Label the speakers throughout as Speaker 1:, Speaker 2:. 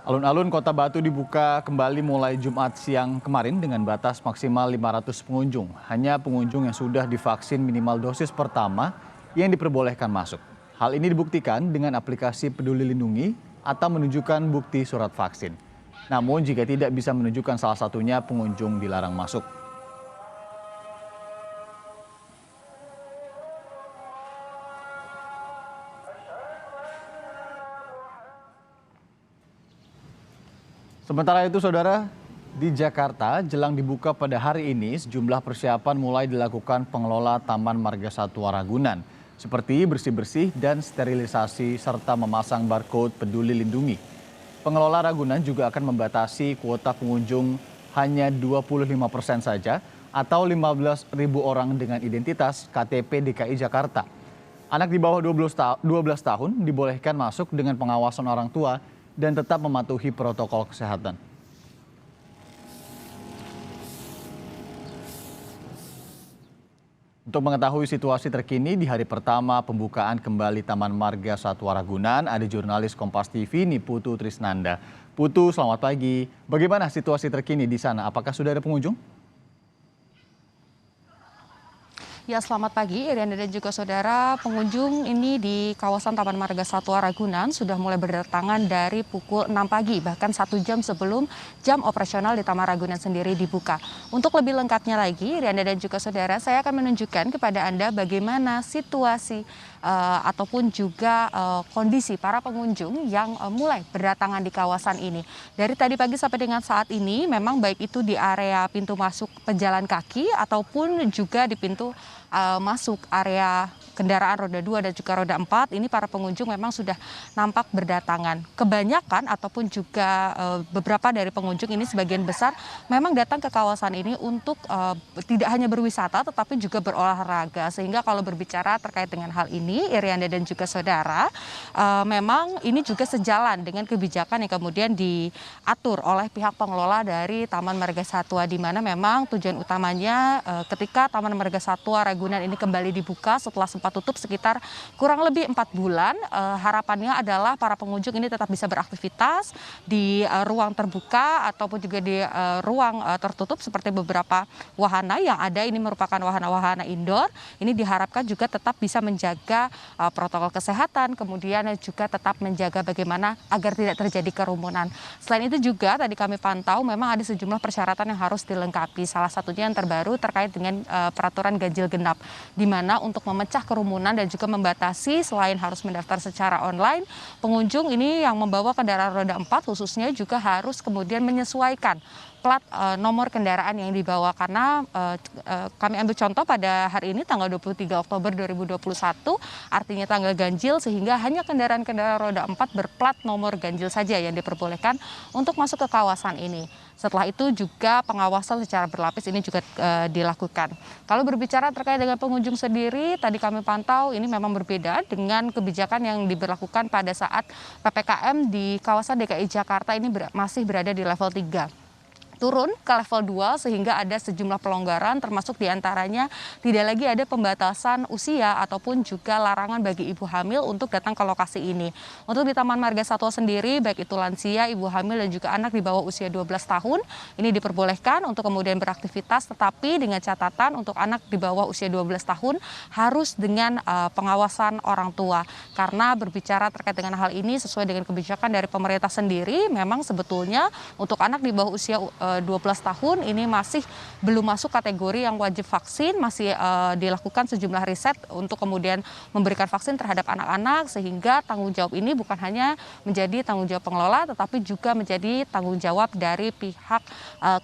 Speaker 1: Alun-alun Kota Batu dibuka kembali mulai Jumat siang kemarin dengan batas maksimal 500 pengunjung. Hanya pengunjung yang sudah divaksin minimal dosis pertama yang diperbolehkan masuk. Hal ini dibuktikan dengan aplikasi Peduli Lindungi atau menunjukkan bukti surat vaksin. Namun jika tidak bisa menunjukkan salah satunya, pengunjung dilarang masuk. Sementara itu, Saudara, di Jakarta jelang dibuka pada hari ini, sejumlah persiapan mulai dilakukan pengelola Taman Marga Satwa Ragunan, seperti bersih-bersih dan sterilisasi serta memasang barcode Peduli Lindungi. Pengelola Ragunan juga akan membatasi kuota pengunjung hanya 25% saja atau 15.000 orang dengan identitas KTP DKI Jakarta. Anak di bawah 12 tahun dibolehkan masuk dengan pengawasan orang tua dan tetap mematuhi protokol kesehatan. Untuk mengetahui situasi terkini di hari pertama pembukaan kembali Taman Marga Satwa Ragunan, ada jurnalis Kompas TV Putu Trisnanda. Putu, selamat pagi. Bagaimana situasi terkini di sana? Apakah sudah ada pengunjung?
Speaker 2: Ya, selamat pagi Iriana dan juga saudara. Pengunjung ini di kawasan Taman Marga Satwa Ragunan sudah mulai berdatangan dari pukul 6 pagi, bahkan 1 jam sebelum jam operasional di Taman Ragunan sendiri dibuka. Untuk lebih lengkapnya lagi, Iriana dan juga saudara, saya akan menunjukkan kepada Anda bagaimana situasi ataupun juga kondisi para pengunjung yang mulai berdatangan di kawasan ini. Dari tadi pagi sampai dengan saat ini, memang baik itu di area pintu masuk pejalan kaki ataupun juga di pintu masuk area kendaraan roda 2 dan juga roda 4, ini para pengunjung memang sudah nampak berdatangan. Kebanyakan ataupun juga beberapa dari pengunjung ini sebagian besar memang datang ke kawasan ini untuk tidak hanya berwisata tetapi juga berolahraga. Sehingga kalau berbicara terkait dengan hal ini, Irianda dan juga saudara, memang ini juga sejalan dengan kebijakan yang kemudian diatur oleh pihak pengelola dari Taman Marga Satwa, di mana memang tujuan utamanya ketika Taman Marga Satwa Ragunan ini kembali dibuka setelah sempat tutup sekitar kurang lebih 4 bulan. Harapannya adalah para pengunjung ini tetap bisa beraktivitas di ruang terbuka ataupun juga di ruang tertutup seperti beberapa wahana yang ada. Ini merupakan wahana-wahana indoor. Ini diharapkan juga tetap bisa menjaga protokol kesehatan, kemudian juga tetap menjaga bagaimana agar tidak terjadi kerumunan. Selain itu juga tadi kami pantau memang ada sejumlah persyaratan yang harus dilengkapi. Salah satunya yang terbaru terkait dengan peraturan ganjil genap, di mana untuk memecah kerumunan dan juga membatasi, selain harus mendaftar secara online, pengunjung ini yang membawa kendaraan roda 4 khususnya juga harus kemudian menyesuaikan plat nomor kendaraan yang dibawa, karena kami ambil contoh pada hari ini tanggal 23 Oktober 2021 artinya tanggal ganjil, sehingga hanya kendaraan-kendaraan roda 4 berplat nomor ganjil saja yang diperbolehkan untuk masuk ke kawasan ini. Setelah itu juga pengawasan secara berlapis ini juga dilakukan. Kalau berbicara terkait dengan pengunjung sendiri, tadi kami pantau ini memang berbeda dengan kebijakan yang diberlakukan pada saat PPKM di kawasan DKI Jakarta ini masih berada di level 3. Turun ke level 2 sehingga ada sejumlah pelonggaran, termasuk diantaranya tidak lagi ada pembatasan usia ataupun juga larangan bagi ibu hamil untuk datang ke lokasi ini. Untuk di Taman Marga Satwa sendiri, baik itu lansia, ibu hamil dan juga anak di bawah usia 12 tahun ini diperbolehkan untuk kemudian beraktivitas, tetapi dengan catatan untuk anak di bawah usia 12 tahun harus dengan pengawasan orang tua. Karena berbicara terkait dengan hal ini sesuai dengan kebijakan dari pemerintah sendiri, memang sebetulnya untuk anak di bawah usia 12 tahun ini masih belum masuk kategori yang wajib vaksin, masih dilakukan sejumlah riset untuk kemudian memberikan vaksin terhadap anak-anak, sehingga tanggung jawab ini bukan hanya menjadi tanggung jawab pengelola tetapi juga menjadi tanggung jawab dari pihak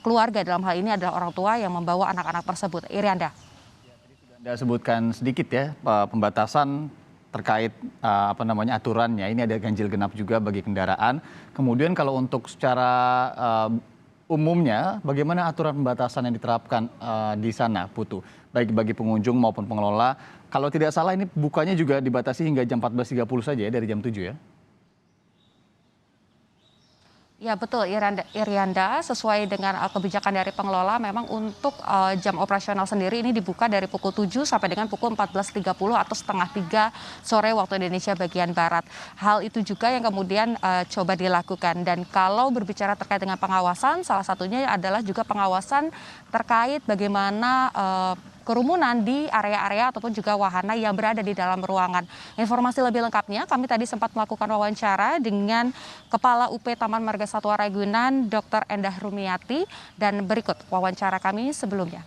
Speaker 2: keluarga, dalam hal ini adalah orang tua yang membawa anak-anak tersebut. Irianda.
Speaker 1: Anda sebutkan sedikit ya pembatasan terkait aturannya. Ini ada ganjil genap juga bagi kendaraan. Kemudian kalau untuk secara umumnya, bagaimana aturan pembatasan yang diterapkan di sana, Putu? Baik bagi pengunjung maupun pengelola. Kalau tidak salah ini bukanya juga dibatasi hingga jam 14.30 saja ya, dari jam 7 ya?
Speaker 2: Ya betul Irianda, sesuai dengan kebijakan dari pengelola memang untuk jam operasional sendiri ini dibuka dari pukul 7 sampai dengan pukul 14.30 atau setengah 3 sore waktu Indonesia bagian Barat. Hal itu juga yang kemudian coba dilakukan, dan kalau berbicara terkait dengan pengawasan, salah satunya adalah juga pengawasan terkait bagaimana kerumunan di area-area ataupun juga wahana yang berada di dalam ruangan. Informasi lebih lengkapnya, kami tadi sempat melakukan wawancara dengan Kepala UP Taman Marga Satwa Ragunan, Dr. Endah Rumiati, dan berikut wawancara kami sebelumnya.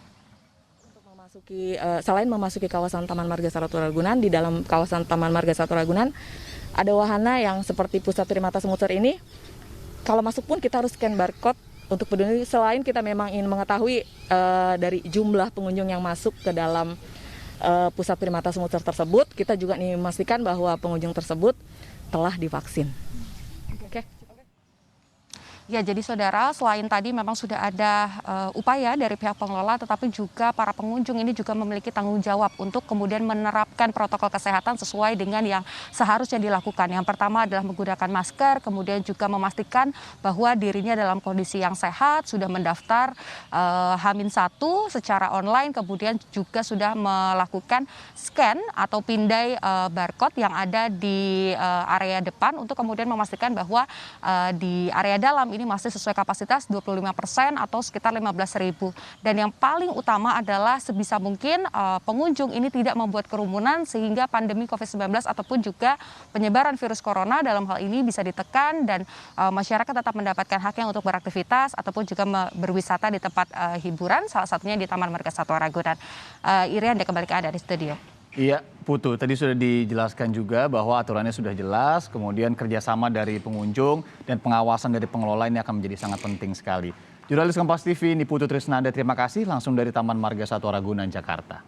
Speaker 3: Selain memasuki kawasan Taman Marga Satwa Ragunan, di dalam kawasan Taman Marga Satwa Ragunan ada wahana yang seperti pusat primata semut ini. Kalau masuk pun kita harus scan barcode untuk peduli. Selain kita memang ingin mengetahui dari jumlah pengunjung yang masuk ke dalam pusat primata semut tersebut, kita juga ingin memastikan bahwa pengunjung tersebut telah divaksin. Oke.
Speaker 2: Ya, jadi saudara, selain tadi memang sudah ada upaya dari pihak pengelola, tetapi juga para pengunjung ini juga memiliki tanggung jawab untuk kemudian menerapkan protokol kesehatan sesuai dengan yang seharusnya dilakukan. Yang pertama adalah menggunakan masker, kemudian juga memastikan bahwa dirinya dalam kondisi yang sehat, sudah mendaftar H-1 secara online, kemudian juga sudah melakukan scan atau pindai barcode yang ada di area depan untuk kemudian memastikan bahwa di area dalam ini masih sesuai kapasitas 25% atau sekitar 15.000. Dan yang paling utama adalah sebisa mungkin pengunjung ini tidak membuat kerumunan sehingga pandemi COVID-19 ataupun juga penyebaran virus corona dalam hal ini bisa ditekan, dan masyarakat tetap mendapatkan haknya untuk beraktivitas ataupun juga berwisata di tempat hiburan, salah satunya di Taman Marga Satwa Ragunan. Irian, kembali ke Anda di studio.
Speaker 1: Iya, Putu, tadi sudah dijelaskan juga bahwa aturannya sudah jelas, kemudian kerjasama dari pengunjung dan pengawasan dari pengelola ini akan menjadi sangat penting sekali. Jurnalis Kompas TV, ini Putu Trisnanda, terima kasih langsung dari Taman Marga Satwa Ragunan, Jakarta.